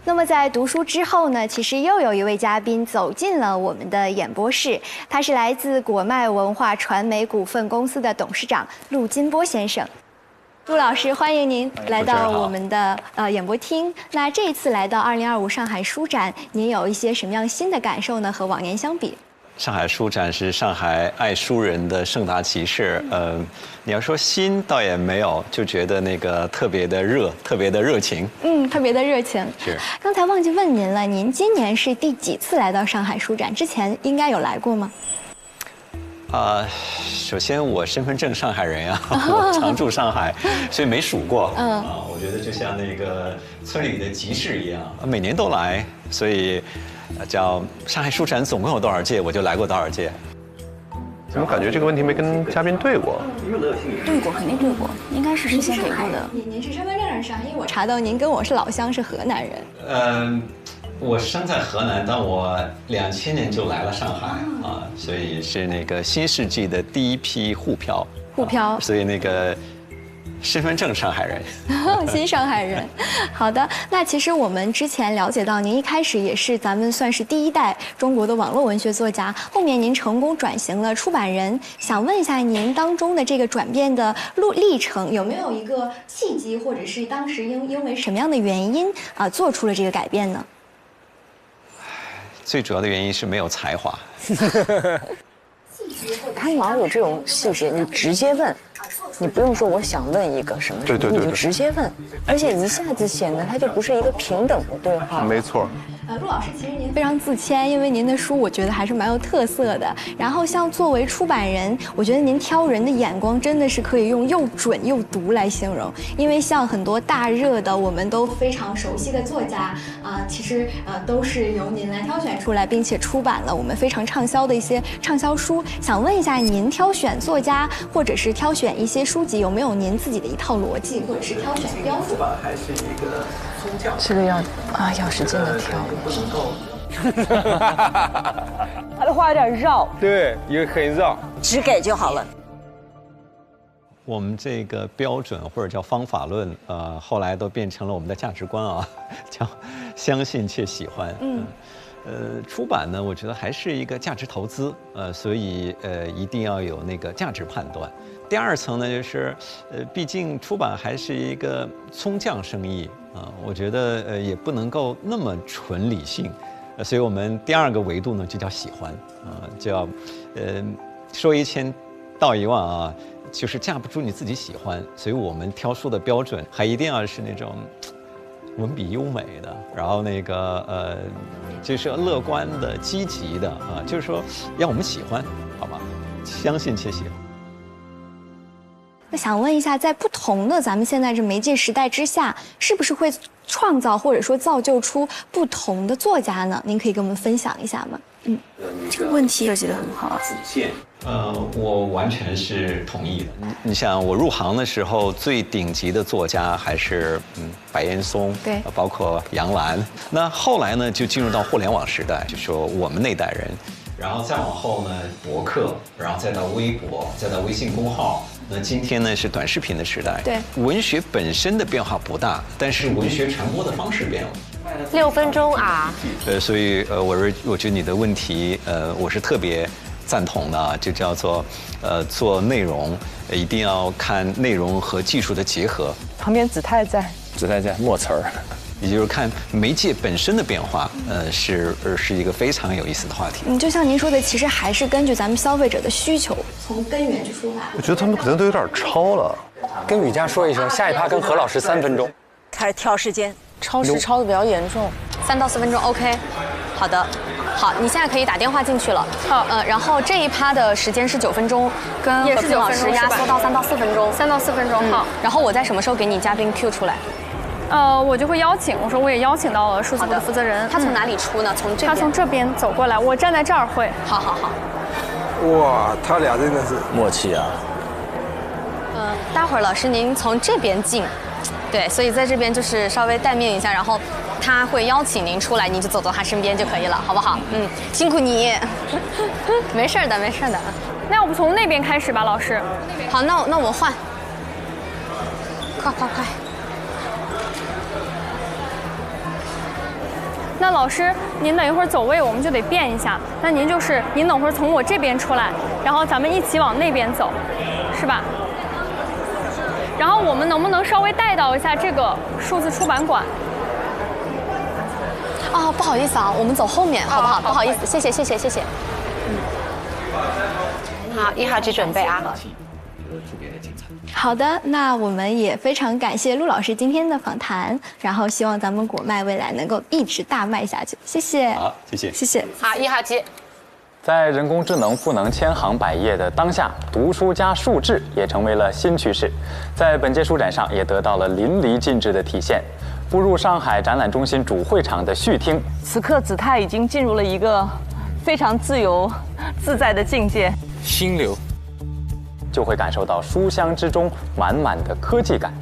那么在读书之后呢，其实又有一位嘉宾走进了我们的演播室，他是来自果麦文化传媒股份公司的董事长陆金波先生。陆老师，欢迎您来到我们的演播厅。那这一次来到2025上海书展，您有一些什么样新的感受呢？和往年相比？上海书展是上海爱书人的盛大集市，你要说新倒也没有，就觉得那个特别的热，特别的热情。特别的热情。是。刚才忘记问您了，您今年是第几次来到上海书展？之前应该有来过吗？首先我身份证上海人呀，我常住上海，所以没数过。我觉得就像那个村里的集市一样，每年都来，所以叫上海书展总共有多少届，我就来过多少届。怎么感觉这个问题没跟嘉宾对过？对过，肯定对过，应该是事先给过的。您是身份证上，因为我查到您跟我是老乡，是河南人。我生在河南，但我2000年就来了上海所以是那个新世纪的第一批沪漂。所以那个身份证上海人，新上海人。好的，那其实我们之前了解到，您一开始也是咱们算是第一代中国的网络文学作家，后面您成功转型了出版人。想问一下您当中的这个转变的历程，有没有一个契机，或者是当时因为什么样的原因做出了这个改变呢？最主要的原因是没有才华。他老有这种细节，你直接问，你不用说我想问一个什么，对，你就直接问，而且一下子显得它就不是一个平等的对话。没错。陆老师，其实您非常自谦，因为您的书我觉得还是蛮有特色的。然后像作为出版人，我觉得您挑人的眼光真的是可以用又准又毒来形容。因为像很多大热的我们都非常熟悉的作家其实都是由您来挑选出来，并且出版了我们非常畅销的一些畅销书。想问一下，您挑选作家或者是挑选一些书籍，有没有您自己的一套逻辑，或者是挑选标准？还是一个宗教。这个要使劲的挑。他的话有点绕，对，也很绕，只给就好了。我们这个标准或者叫方法论，后来都变成了我们的价值观叫相信且喜欢。出版呢，我觉得还是一个价值投资，所以一定要有那个价值判断。第二层呢，就是毕竟出版还是一个葱匠生意我觉得也不能够那么纯理性，所以我们第二个维度呢就叫喜欢叫说1000道1万就是架不住你自己喜欢，所以我们挑书的标准还一定要是那种文笔优美的，然后那个就是乐观的、积极的就是说让我们喜欢，好吧？相信且喜欢。那想问一下，在不同的咱们现在这媒介时代之下，是不是会创造或者说造就出不同的作家呢？您可以跟我们分享一下吗？这个问题设计得很好。我完全是同意的。你想，我入行的时候，最顶级的作家还是白岩松，对，包括杨澜。那后来呢，就进入到互联网时代，就说我们那代人，然后再往后呢，博客，然后再到微博，再到微信公号。那今天呢是短视频的时代，对，文学本身的变化不大，但是文学传播的方式变了。6分钟所以我觉得你的问题我是特别赞同的，就叫做做内容一定要看内容和技术的结合。旁边子泰在墨词儿。也就是看媒介本身的变化，是一个非常有意思的话题。就像您说的，其实还是根据咱们消费者的需求，从根源去出发。我觉得他们可能都有点超了。跟雨佳说一声，下一趴跟何老师3分钟。开始挑时间，超时超的比较严重，3到4分钟 OK。好的，好，你现在可以打电话进去了。好，然后这一趴的时间是9分钟，跟何平老师压缩到3到4分钟。3到4分钟，好。然后我在什么时候给你嘉宾 Q 出来？我就会邀请，我说我也邀请到了数字部的负责人。他从哪里出呢？从这边。他从这边走过来，我站在这儿会。好。哇，他俩真的是默契啊。待会儿老师您从这边进，对，所以在这边就是稍微待命一下，然后他会邀请您出来，你就走到他身边就可以了，好不好？辛苦你。没事的。那要不从那边开始吧，老师。好，那我换。快。那老师，您等一会儿走位，我们就得变一下。那您等会儿从我这边出来，然后咱们一起往那边走，是吧？然后我们能不能稍微带到一下这个数字出版馆？哦，不好意思啊，我们走后面好不好？不好意思，谢谢。好，1号机准备啊。好的，那我们也非常感谢陆老师今天的访谈，然后希望咱们果麦未来能够一直大卖下去。谢谢。好，谢谢。好，1号机。在人工智能赋能千行百业的当下，读书加数智也成为了新趋势，在本届书展上也得到了淋漓尽致的体现。步入上海展览中心主会场的序厅，此刻子泰已经进入了一个非常自由自在的境界，心流。就会感受到书香之中满满的科技感。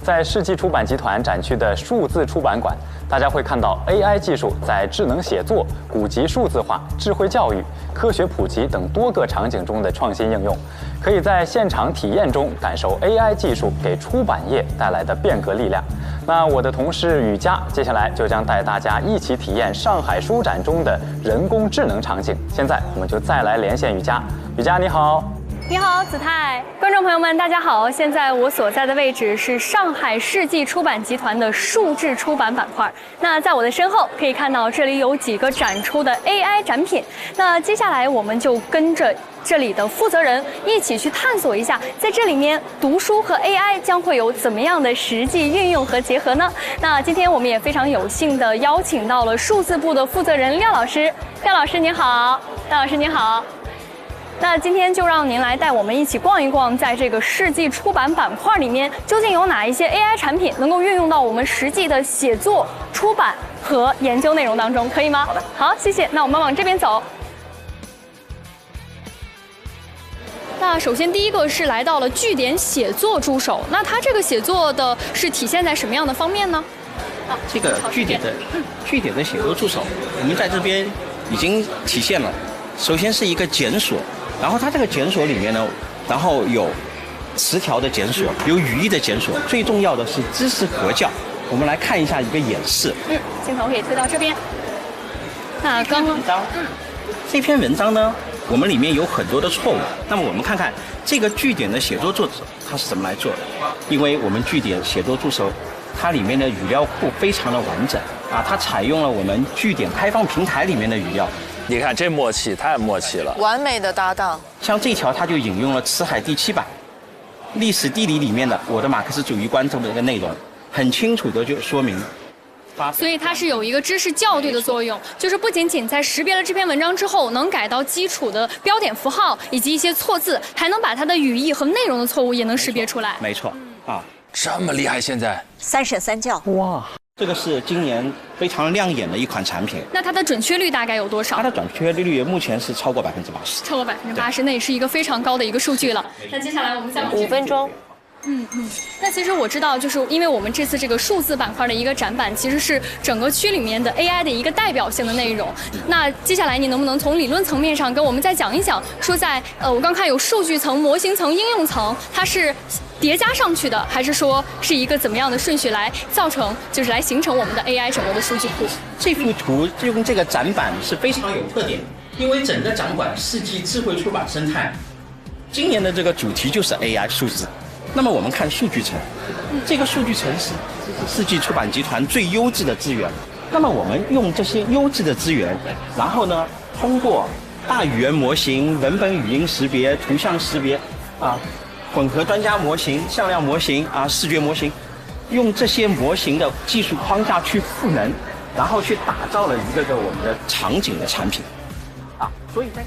在世纪出版集团展区的数字出版馆，大家会看到 AI 技术在智能写作、古籍数字化、智慧教育、科学普及等多个场景中的创新应用，可以在现场体验中感受 AI 技术给出版业带来的变革力量。那我的同事雨佳接下来就将带大家一起体验上海书展中的人工智能场景。现在我们就再来连线雨佳。雨佳你好。你好，子泰，观众朋友们，大家好！现在我所在的位置是上海世纪出版集团的数字出版板块。那在我的身后可以看到，这里有几个展出的 AI 展品。那接下来我们就跟着这里的负责人一起去探索一下，在这里面读书和 AI 将会有怎么样的实际运用和结合呢？那今天我们也非常有幸的邀请到了数字部的负责人廖老师。廖老师您好，廖老师您好。那今天就让您来带我们一起逛一逛，在这个世纪出版板块里面，究竟有哪一些 AI 产品能够运用到我们实际的写作、出版和研究内容当中，可以吗？好的，好，谢谢。那我们往这边走。那首先第一个是来到了句点写作助手，那它这个写作的是体现在什么样的方面呢？这个句点的写作助手，我们在这边已经体现了。首先是一个检索，然后它这个检索里面呢，然后有词条的检索，有语义的检索，最重要的是知识合教。我们来看一下一个演示。镜头可以推到这边。那刚刚这篇文章呢，我们里面有很多的错误。那么我们看看这个句点的写作助手它是怎么来做的？因为我们句点写作助手，它里面的语料库非常的完整啊，它采用了我们句点开放平台里面的语料。你看这默契，太默契了，完美的搭档。像这条，它就引用了《辞海》第7版，历史地理里面的我的马克思主义观中的一个内容，很清楚的就说明。所以它是有一个知识校对的作用，就是不仅仅在识别了这篇文章之后，能改到基础的标点符号以及一些错字，还能把它的语义和内容的错误也能识别出来。没错，啊，这么厉害！现在3审3教，哇！这个是今年非常亮眼的一款产品。那它的准确率大概有多少？它的准确率目前是超过80%。超过80%，那也是一个非常高的一个数据了。那接下来我们再往5分钟。那其实我知道，就是因为我们这次这个数字板块的一个展板，其实是整个区里面的 AI 的一个代表性的内容。那接下来你能不能从理论层面上跟我们再讲一讲，说在我刚看有数据层、模型层、应用层，它是叠加上去的，还是说是一个怎么样的顺序来造成，就是来形成我们的 AI 整个的数据库？这幅图用这个展板是非常有特点，因为整个展馆世纪智慧出版生态，今年的这个主题就是 AI 数字。那么我们看数据层，这个数据层是世纪出版集团最优质的资源。那么我们用这些优质的资源，然后呢，通过大语言模型、文本语音识别、图像识别啊，混合专家模型、向量模型啊、视觉模型，用这些模型的技术框架去赋能，然后去打造了一个我们的场景的产品。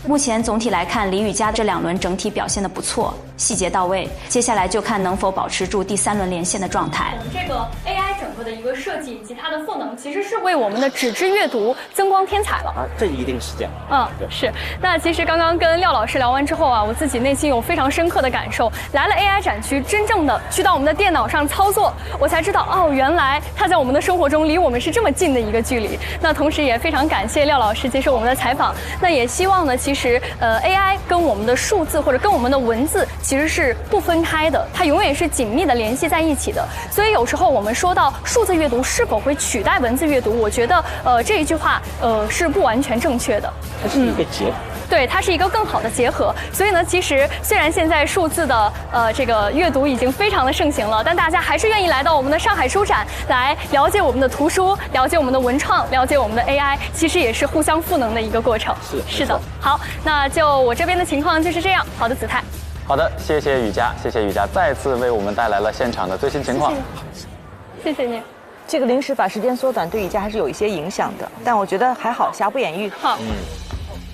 目前总体来看，李雨佳这2轮整体表现得不错，细节到位。接下来就看能否保持住第3轮连线的状态。我们这个 AI 整个的一个设计以及它的赋能，其实是为我们的纸质阅读增光添彩了。这一定是这样。是。那其实刚刚跟廖老师聊完之后啊，我自己内心有非常深刻的感受。来了 AI 展区，真正的去到我们的电脑上操作，我才知道哦，原来它在我们的生活中离我们是这么近的一个距离。那同时也非常感谢廖老师接受我们的采访。那也希望望呢，其实AI 跟我们的数字或者跟我们的文字其实是不分开的，它永远是紧密的联系在一起的。所以有时候我们说到数字阅读是否会取代文字阅读，我觉得这一句话是不完全正确的。它是一个结合。对，它是一个更好的结合。所以呢，其实虽然现在数字的这个阅读已经非常的盛行了，但大家还是愿意来到我们的上海书展来了解我们的图书，了解我们的文创，了解我们的 AI， 其实也是互相赋能的一个过程。是的。好，那就我这边的情况就是这样。好的，子泰。好的，谢谢雨佳，谢谢雨佳再次为我们带来了现场的最新情况。谢谢你。这个临时把时间缩短，对雨佳还是有一些影响的，但我觉得还好，瑕不掩瑜。好。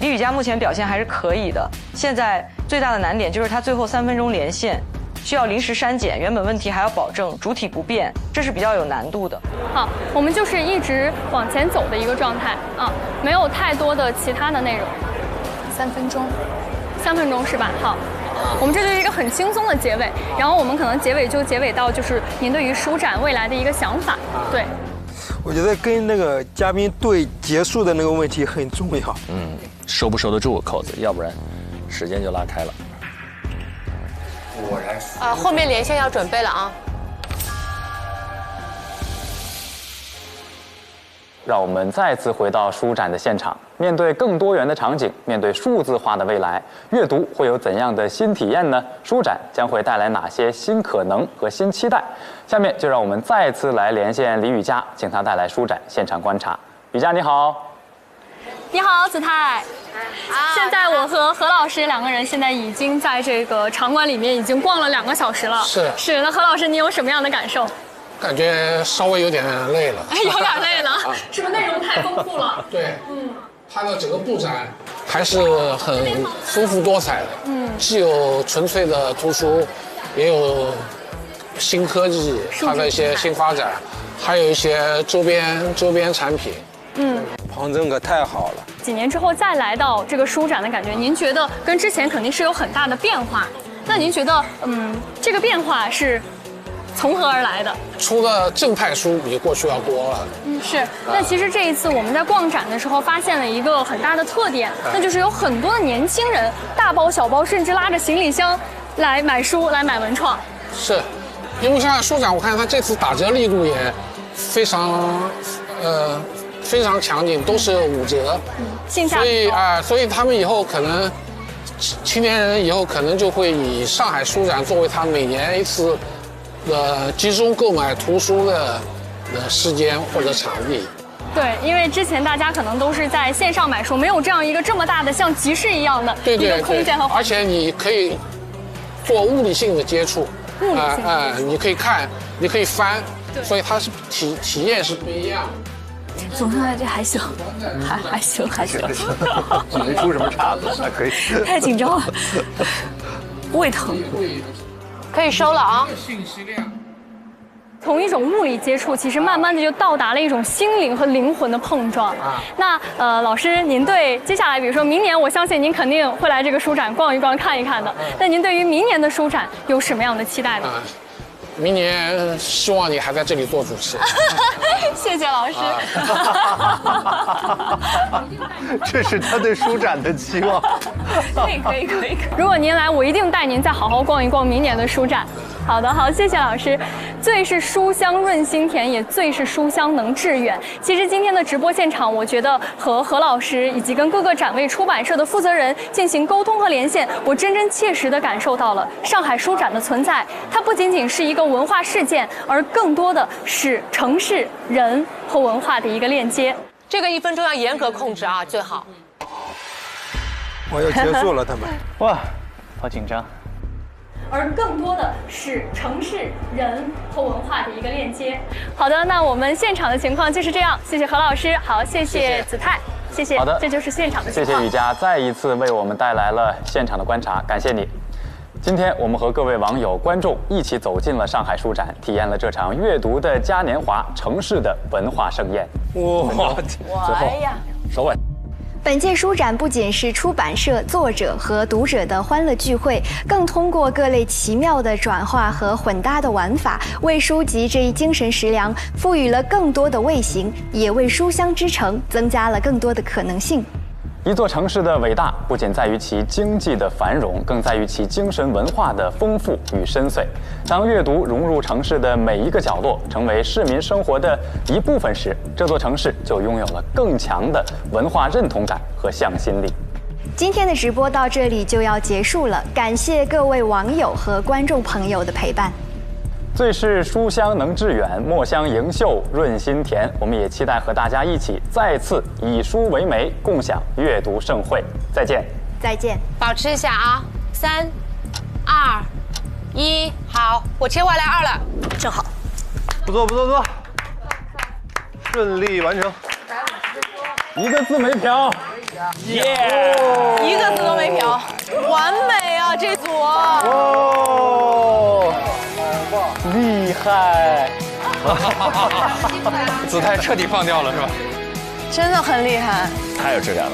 李雨佳目前表现还是可以的，现在最大的难点就是他最后3分钟连线需要临时删减，原本问题还要保证主体不变，这是比较有难度的。好，我们就是一直往前走的一个状态啊，没有太多的其他的内容。3分钟，3分钟是吧？好，我们这就是一个很轻松的结尾，然后我们可能结尾就结尾到就是您对于书展未来的一个想法，对。我觉得跟那个嘉宾对结束的那个问题很重要。收不收得住扣子，要不然时间就拉开了。果然。后面连线要准备了啊。让我们再次回到书展的现场，面对更多元的场景，面对数字化的未来，阅读会有怎样的新体验呢？书展将会带来哪些新可能和新期待？下面就让我们再次来连线李雨佳，请她带来书展现场观察。雨佳你好。你好，子泰。现在我和何老师2个人现在已经在这个场馆里面已经逛了2个小时了。是。那何老师，你有什么样的感受？感觉稍微有点累了。有点累了，是不是内容太丰富了？对，它的整个布展还是很丰富多彩的。既有纯粹的图书，也有新科技，它的一些新发展，还有一些周边产品。旁证可太好了。几年之后再来到这个书展的感觉，您觉得跟之前肯定是有很大的变化？那您觉得，这个变化是从何而来的？出的正派书比过去要多了。是。那其实这一次我们在逛展的时候发现了一个很大的特点，那就是有很多的年轻人，大包小包，甚至拉着行李箱来买书，来买文创。是，因为上海书展，我看它这次打折力度也非常强劲，都是5折。所以他们以后可能青年人以后可能就会以上海书展作为他每年一次集中购买图书的时间或者场地。对，因为之前大家可能都是在线上买书，没有这样一个这么大的像集市一样的一个空间和环境。而且你可以做物理性的接触，你可以看，你可以翻，所以它是体验是不一样的。总上来这还行，还行。没出什么岔子，还可以。太紧张了，胃疼。可以收了啊。信息量。从一种物理接触，其实慢慢的就到达了一种心灵和灵魂的碰撞。那老师，您对接下来，比如说明年，我相信您肯定会来这个书展逛一逛、看一看的。那您对于明年的书展有什么样的期待呢？明年希望你还在这里做主持。谢谢老师。这是他对书展的期望。可以。如果您来，我一定带您再好好逛一逛明年的书展。好，谢谢老师。最是书香润心田，也最是书香能致远。其实今天的直播现场，我觉得和何老师以及跟各个展位出版社的负责人进行沟通和连线，我真切实地感受到了上海书展的存在。它不仅仅是一个文化事件，而更多的是城市人和文化的一个链接。这个1分钟要严格控制啊，最好。我要结束了，他们。哇，好紧张。而更多的是城市人和文化的一个链接。好的，那我们现场的情况就是这样。谢谢何老师，好，谢谢子泰，谢谢。好的，这就是现场的情况。谢谢雨佳再一次为我们带来了现场的观察，感谢你。今天我们和各位网友、观众一起走进了上海书展，体验了这场阅读的嘉年华，城市的文化盛宴。哇，哎呀，首尾。本届书展不仅是出版社、作者和读者的欢乐聚会，更通过各类奇妙的转化和混搭的玩法，为书籍这一精神食粮赋予了更多的味型，也为书香之城增加了更多的可能性。一座城市的伟大，不仅在于其经济的繁荣，更在于其精神文化的丰富与深邃。当阅读融入城市的每一个角落，成为市民生活的一部分时，这座城市就拥有了更强的文化认同感和向心力。今天的直播到这里就要结束了，感谢各位网友和观众朋友的陪伴。最是书香能致远，墨香盈袖润心田。我们也期待和大家一起再次以书为媒，共享阅读盛会。再见，再见，保持一下啊，3、2、1，好，我切换来2了，正好。不错，顺利完成。一个字没嫖，耶！一个字都没嫖，完美啊，这组。哦，厉害！姿态彻底放掉了是吧？真的很厉害，太有质感了。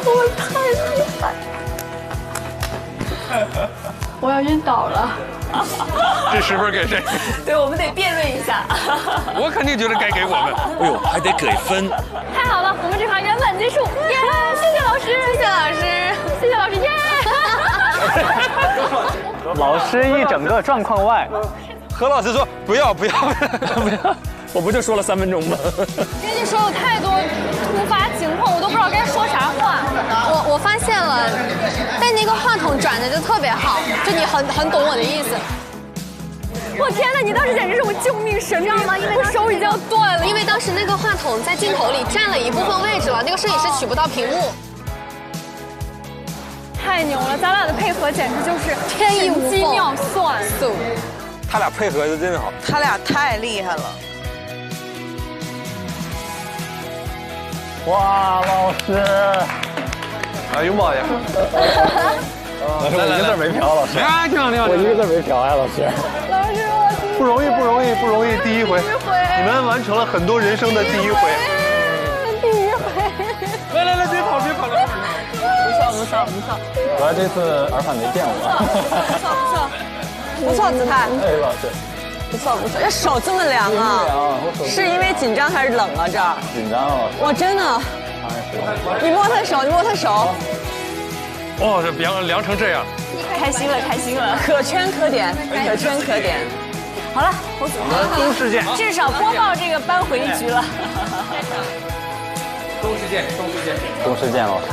我太厉害，我要晕倒了。这10分给谁？对，我们得辩论一下。我肯定觉得该给我们。哎呦，还得给分。太好了，我们这盘圆满结束，耶！谢谢老师，谢谢老师，谢谢老师，耶！老师一整个状况外。何老师说不要，我不就说了3分钟吗？跟你说有太多突发情况，我都不知道该说啥话。我发现了，但那个话筒转的就特别好，就你很懂我的意思。我天哪，你当时简直是我救命神兵吗？因为我手已经要断了。因为当时那个话筒在镜头里占了一部分位置了，那个摄影师取不到屏幕。太牛了，咱俩的配合简直就是天衣无缝、妙算。他俩配合的真的好，他俩太厉害了。哇，老师！啊，拥抱一下。老师，我一个字没嫖，老师。挺好。我一个字没嫖呀，老师。老师，我不容易，第一回，你们完成了很多人生的第一回。来，别跑了。不错。主要这次尔反没见我。不错，姿态。哎，老师。不错，这手这么凉啊？是因为紧张还是冷啊？这儿紧张啊！我真的。你摸他手。哦，这凉成这样。开心了，可圈可点。好了，中事件，至少播报这个扳回一局了。中事件，老师。